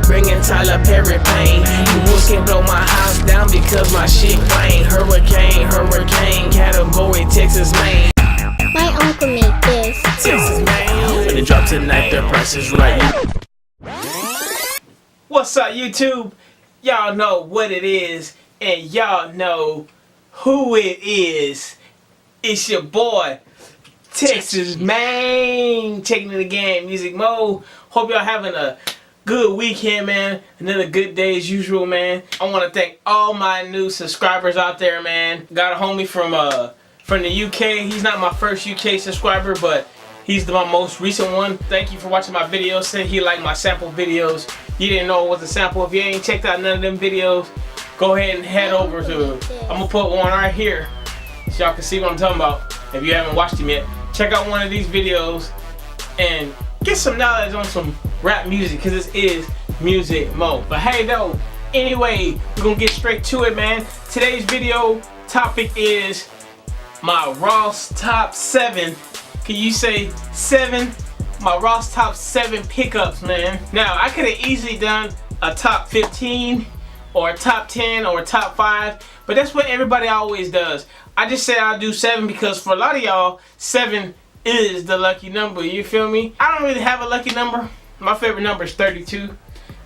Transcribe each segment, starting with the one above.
bringing Tyler Perry pain. You wolves can blow my house down because my shit plain. Hurricane, hurricane, category TexazMane. My uncle made this. TexazMane, when it drops tonight, the price is right. What's up, YouTube? Y'all know what it is, and y'all know who it is. It's your boy, TexazMane, taking it again, music mode. Hope y'all having a good weekend, man. Another good day as usual, man. I want to thank all my new subscribers out there, man. Got a homie from the UK. He's not my first UK subscriber, but he's my most recent one. Thank you for watching my videos. Said he liked my sample videos. You didn't know it was a sample. If you ain't checked out none of them videos, go ahead and head over to I'm gonna put one right here so y'all can see what I'm talking about. If you haven't watched him yet, check out one of these videos and get some knowledge on some rap music, because this is music mode. But hey though, anyway, we're gonna get straight to it, man. Today's video topic is my Ross top 7. Can you say 7? My Ross top 7 pickups, man. Now, I could have easily done a top 15 or a top 10 or a top 5, but that's what everybody always does. I just said I'll do 7 because for a lot of y'all, 7 is the lucky number, you feel me? I don't really have a lucky number. My favorite number is 32,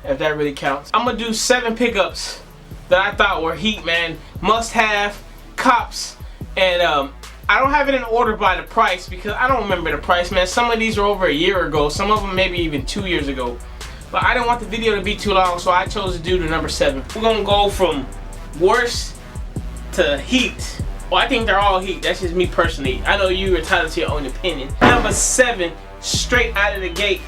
if that really counts. I'm gonna do 7 pickups that I thought were heat, man. Must have, cops, and I don't have it in order by the price because I don't remember the price, man. Some of these are over a year ago. Some of them maybe even 2 years ago. But I didn't want the video to be too long, so I chose to do the number 7. We're gonna go from worst to heat. Well, I think they're all heat. That's just me personally. I know you're entitled to your own opinion. Number 7, straight out of the gate,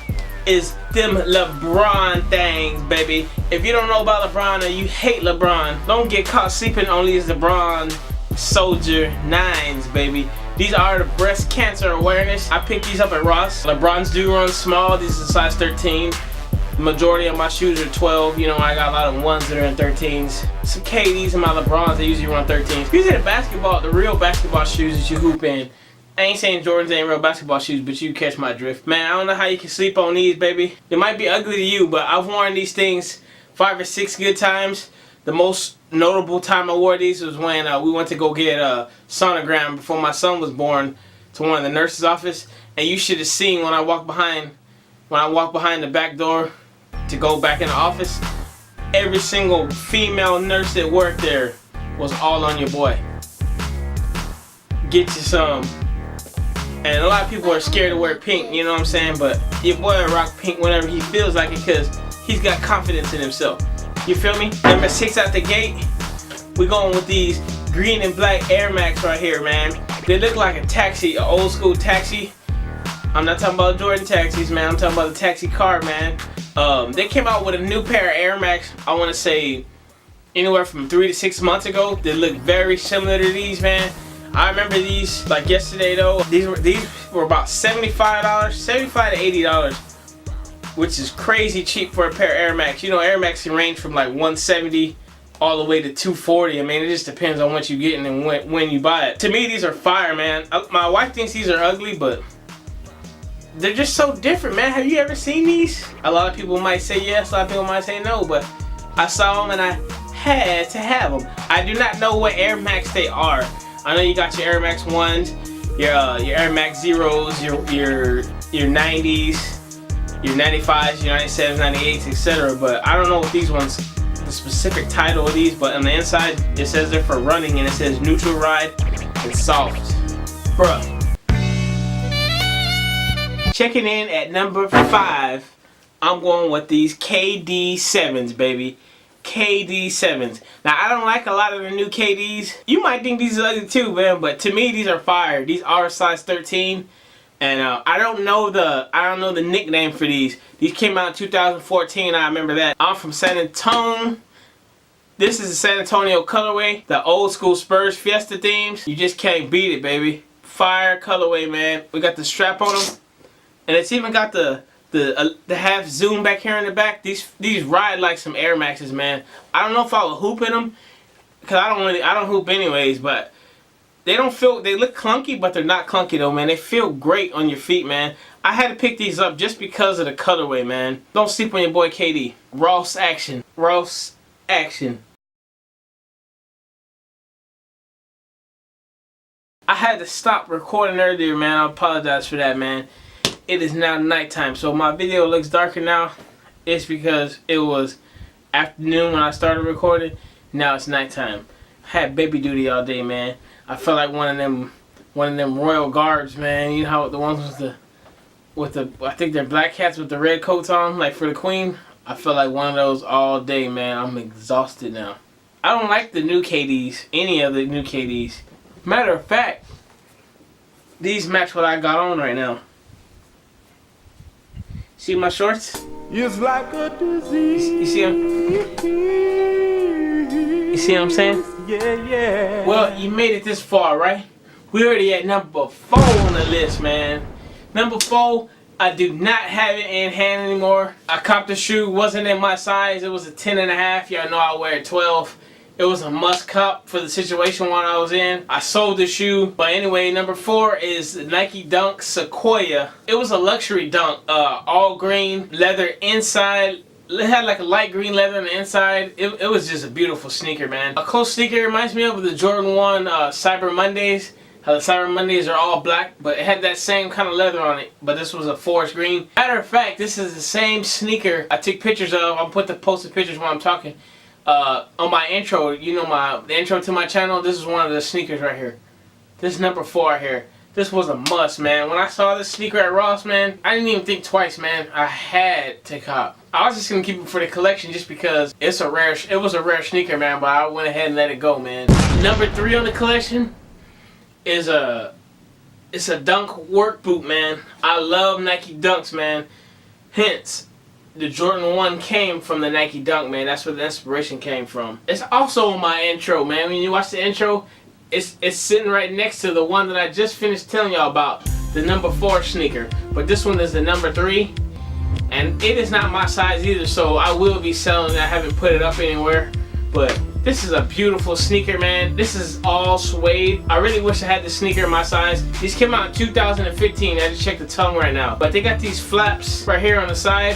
is them LeBron things, baby. If you don't know about LeBron or you hate LeBron, don't get caught sleeping on these LeBron Soldier 9s, baby. These are the breast cancer awareness. I picked these up at Ross. LeBrons do run small. These are size 13. The majority of my shoes are 12. You know, I got a lot of ones that are in 13s. Some KDs and my LeBrons, they usually run 13s. These are the real basketball shoes that you hoop in. I ain't saying Jordans ain't real basketball shoes, but you catch my drift. Man, I don't know how you can sleep on these, baby. They might be ugly to you, but I've worn these things 5 or 6 good times. The most notable time I wore these was when we went to go get a sonogram before my son was born to one of the nurse's office, and you should have seen when I walked behind the back door to go back in the office. Every single female nurse that worked there was all on your boy. Get you some. And a lot of people are scared to wear pink, you know what I'm saying? But your boy will rock pink whenever he feels like it because he's got confidence in himself. You feel me? Number 6 out the gate, we're going with these green and black Air Max right here, man. They look like a taxi, an old school taxi. I'm not talking about Jordan taxis, man. I'm talking about the taxi car, man. They came out with a new pair of Air Max, I want to say anywhere from 3 to 6 months ago. They look very similar to these, man. I remember these like yesterday though. These were about $75, $75 to $80. Which is crazy cheap for a pair of Air Max. You know, Air Max can range from like $170 all the way to $240. I mean, it just depends on what you're getting and when you buy it. To me, these are fire, man. My wife thinks these are ugly, but they're just so different, man. Have you ever seen these? A lot of people might say yes, a lot of people might say no, but I saw them and I had to have them. I do not know what Air Max they are. I know you got your Air Max 1s, your Air Max Zeros, your 90s, your 95s, your 97s, 98s, etc. But I don't know what these ones, the specific title of these, but on the inside it says they're for running and it says neutral ride and soft. Bruh. Checking in at number 5, I'm going with these KD7s, baby. KD7s. Now, I don't like a lot of the new KDs. You might think these are ugly too, man, but to me these are fire. These are size 13. And I don't know the nickname for these. These came out in 2014. I remember that. I'm from San Antonio. This is a San Antonio colorway. The old school Spurs Fiesta themes. You just can't beat it, baby. Fire colorway, man. We got the strap on them, and it's even got the half zoom back here in the back. These ride like some Air Maxes, man. I don't know if I would hoop in them because I don't hoop anyways, but they look clunky, but they're not clunky though, man. They feel great on your feet, man. I had to pick these up just because of the colorway, man. Don't sleep on your boy KD. Ross action. Ross action. I had to stop recording earlier, man. I apologize for that, man. It is now nighttime, so my video looks darker now. It's because it was afternoon when I started recording. Now it's nighttime. I had baby duty all day, man. I felt like one of them royal guards, man. You know how the ones with the I think they're black cats with the red coats on, like for the queen. I felt like one of those all day, man. I'm exhausted now. I don't like the new KDs, any of the new KDs. Matter of fact, these match what I got on right now. See my shorts? It's like a disease. You see them? You see what I'm saying? Yeah. Well, you made it this far, right? We already at number 4 on the list, man. Number 4, I do not have it in hand anymore. I copped the shoe, wasn't in my size. It was a 10.5. Y'all know I wear a 12. It was a must cop for the situation one I was in. I sold the shoe. But anyway, number 4 is Nike Dunk Sequoia. It was a luxury dunk. All green, leather inside. It had like a light green leather on the inside. It was just a beautiful sneaker, man. A close sneaker. Reminds me of the Jordan 1 Cyber Mondays. How the Cyber Mondays are all black, but it had that same kind of leather on it. But this was a forest green. Matter of fact, this is the same sneaker I took pictures of. I'll put the posted pictures while I'm talking. On my intro, you know the intro to my channel, this is one of the sneakers right here. This is number 4 right here. This was a must, man. When I saw this sneaker at Ross, man, I didn't even think twice, man. I had to cop. I was just gonna keep it for the collection just because it was a rare sneaker, man, but I went ahead and let it go, man. Number 3 on the collection is it's a dunk work boot, man. I love Nike Dunks, man. Hence, the Jordan 1 came from the Nike Dunk, man. That's where the inspiration came from. It's also on my intro, man. When you watch the intro, it's sitting right next to the one that I just finished telling y'all about, the number 4 sneaker. But this one is the number 3, and it is not my size either, so I will be selling it. I haven't put it up anywhere, but this is a beautiful sneaker, man. This is all suede. I really wish I had the sneaker in my size. These came out in 2015. I just checked the tongue right now. But they got these flaps right here on the side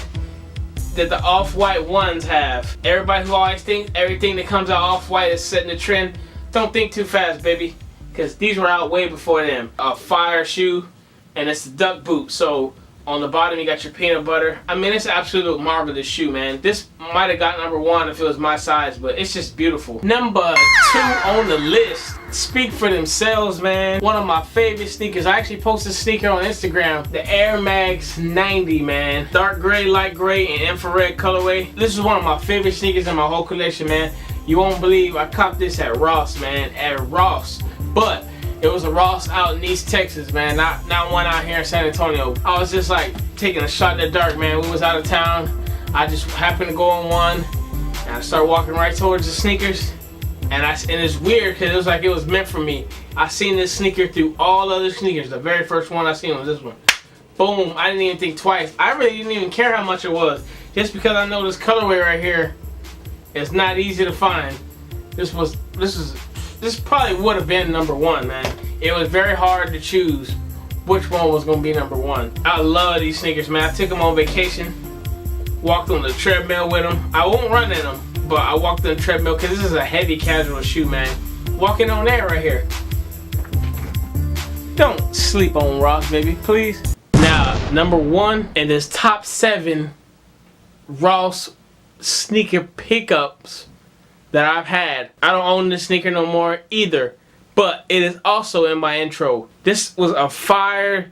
that the off-white ones have. Everybody who always thinks everything that comes out off-white is setting the trend, don't think too fast, baby, because these were out way before them. A fire shoe, and it's the duck boot. So on the bottom you got your peanut butter. I mean, it's an absolute marvelous shoe, man. This might have got number 1 if it was my size, but it's just beautiful. Number 2 on the list speak for themselves, man. One of my favorite sneakers. I actually posted a sneaker on Instagram. The Air Max 90, man. Dark gray, light gray, and infrared colorway. This is one of my favorite sneakers in my whole collection, man. You won't believe I copped this at Ross, man. At Ross. But it was a Ross out in East Texas, man. Not one out here in San Antonio. I was just like taking a shot in the dark, man. We was out of town. I just happened to go on one, and I started walking right towards the sneakers. And it's weird because it was like it was meant for me. I seen this sneaker through all other sneakers. The very first one I seen was this one. Boom! I didn't even think twice. I really didn't even care how much it was, just because I know this colorway right here is not easy to find. This probably would have been number 1, man. It was very hard to choose which one was gonna be number 1. I love these sneakers, man. I took them on vacation, walked on the treadmill with them. I won't run in them, but I walked on the treadmill because this is a heavy casual shoe, man. Walking on air right here. Don't sleep on Ross, baby, please. Now, number 1 in this top 7 Ross sneaker pickups that I've had. I don't own this sneaker no more either, but it is also in my intro. This was a fire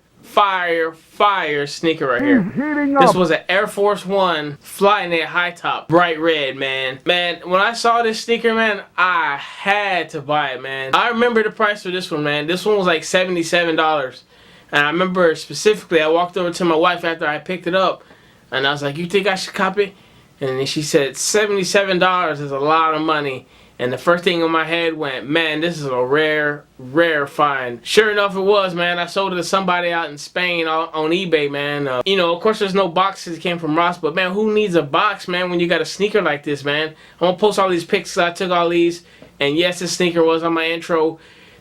sneaker right here. This was an Air Force 1 Flyknit high top, bright red, man. Man, when I saw this sneaker, man, I had to buy it, man. I remember the price for this one, man. This one was like $77. And I remember specifically, I walked over to my wife after I picked it up, and I was like, "You think I should cop it?" And then she said, $77 is a lot of money. And the first thing in my head went, man, this is a rare find. Sure enough, it was, man. I sold it to somebody out in Spain on eBay, man. You know, of course, there's no boxes that came from Ross, but man, who needs a box, man, when you got a sneaker like this, man? I'm gonna post all these pics. I took all these, and yes, this sneaker was on my intro.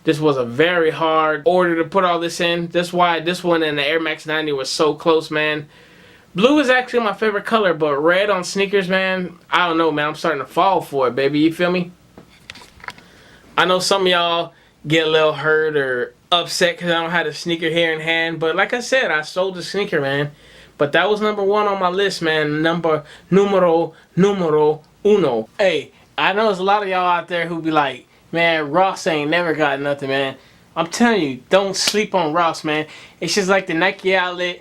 This was a very hard order to put all this in. That's why this one and the Air Max 90 was so close, man. Blue is actually my favorite color, but red on sneakers, man, I don't know, man. I'm starting to fall for it, baby. You feel me? I know some of y'all get a little hurt or upset because I don't have the sneaker here in hand. But like I said, I sold the sneaker, man. But that was number 1 on my list, man. Numero uno. Hey, I know there's a lot of y'all out there who be like, man, Ross ain't never got nothing, man. I'm telling you, don't sleep on Ross, man. It's just like the Nike outlet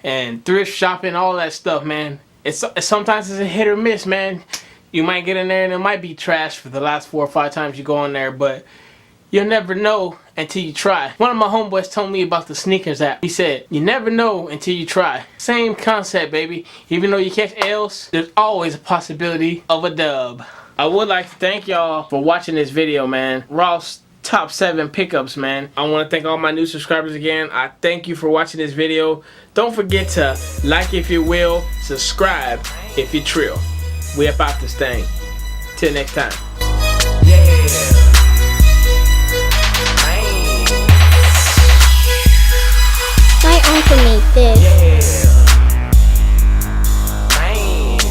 and thrift shopping, all that stuff, man. Sometimes it's a hit or miss, man. You might get in there and it might be trash for the last 4 or 5 times you go in there, but you'll never know until you try. One of my homeboys told me about the sneakers app. He said, you never know until you try. Same concept, baby. Even though you catch L's, there's always a possibility of a dub. I would like to thank y'all for watching this video, man. Ross top 7 pickups, man. I want to thank all my new subscribers again. I thank you for watching this video. Don't forget to like if you will, subscribe if you trill. We about this thing. Till next time. My uncle made this.